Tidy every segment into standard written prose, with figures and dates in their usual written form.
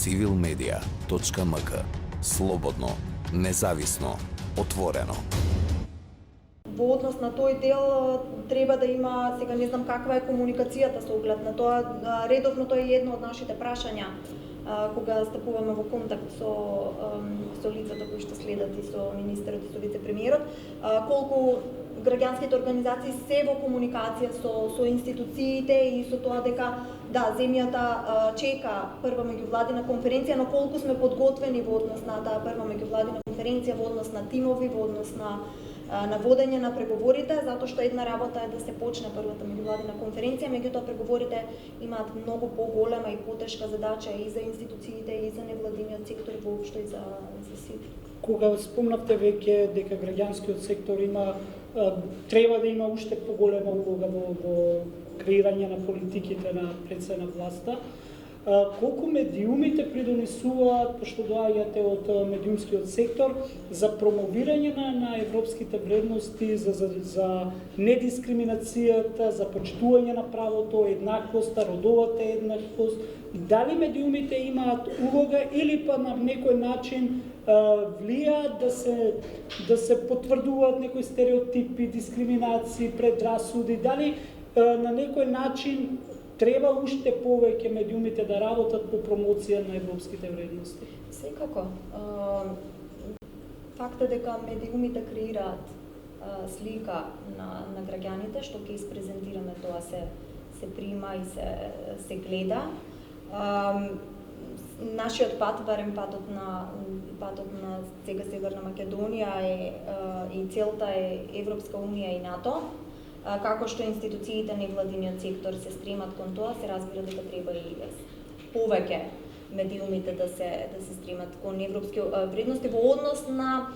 civilmedia.mk. Слободно, независно, отворено. Во однос на тој дел треба да има, сега не знам каква е комуникацијата со оглед на тоа, редовно тоа е едно од нашите прашања кога стапуваме во контакт со лицата кои што следат и со министерот и со вице-премиерот, колку граѓанските организации се во комуникација со институциите и со тоа дека да, земјата чека прва меѓувладина конференција, но колку сме подготвени во однос на таа прва меѓувладина конференција, во однос на тимови, во однос на водење на преговорите, затоа што една работа е да се почне првата меѓувладина конференција, меѓутоа преговорите имаат многу поголема и потешка задача и за институциите, и за невладиниот сектор, воопшто и за сите. Кога спомнавте веќе дека граѓанскиот сектор треба да има уште поголема улога во креирање на политиките на председа на власта, колку медиумите придонесуваат, пошто доаѓате од медиумскиот сектор, за промовирање на европските вредности, за недискриминацијата, за почитување на правото, еднаквоста, родовата еднаквост? Дали медиумите имаат улога или па на некој начин влијаат да се потврдуваат некои стереотипи, дискриминации, предрасуди? Дали на некој начин треба уште повеќе медиумите да работат по промоција на европските вредности? Секако. Факт е дека медиумите креираат слика на граѓаните, што ќе испрезентираме, тоа се прима и се гледа. Нашиот пат, барем патот на сега Северна Македонија и целта е Европска унија и НАТО. Како што институциите на невладиниот сектор се стремат кон тоа, се разбира дека треба и повеќе медиумите да се стремат кон европски вредности во однос на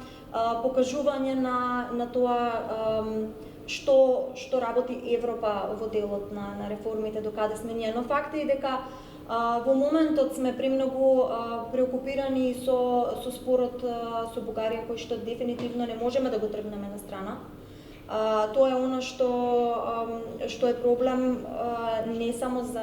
покажување на тоа што работи Европа во делот на реформите, до каде сме ние. Но факт е дека во моментот сме премногу преокупирани со спорот со Бугарија, кој што дефинитивно не можеме да го тргнеме на страна. Тоа е она што е проблем не само за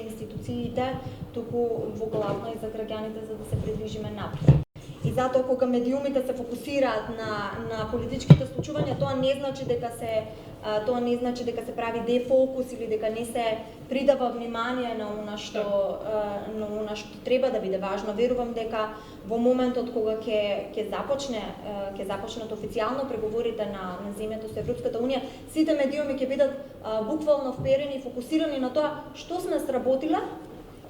институциите, туку во главно и за граѓаните, за да се придвижиме напред. И затоа кога медиумите се фокусираат на политичките случувања, тоа не значи дека се прави дефокус или дека не се придава внимание на она што треба да биде важно. Верувам дека во моментот кога ќе започнат официјално преговорите на земјата со Европската унија, сите медиуми ќе бидат буквално вперени и фокусирани на тоа што сме сработиле,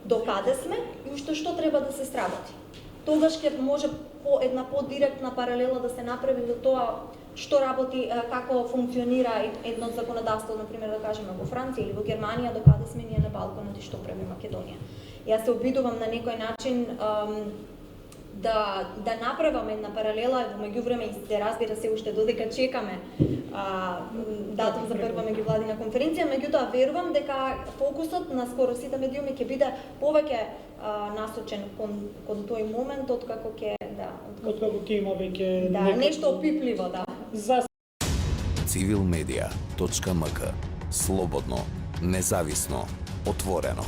до каде сме и уште што треба да се сработи. Тогаш ќе може една подиректна паралела да се направи до тоа што работи, како функционира едно законодавство, например, да кажеме во Франција или во Германија, до каде сме ние на Балканот и што прави Македонија. Јас се обидувам на некој начин да направам една паралела во меѓувреме и се разбира се уште додека чекаме датум за прва меѓувладина конференција, меѓутоа верувам дека фокусот на скоро сите медиуми ќе биде повеќе насочен кон тој момент откако ќе има веќе нешто опипливо, да. За civilmedia.mk. Слободно, независно, отворено.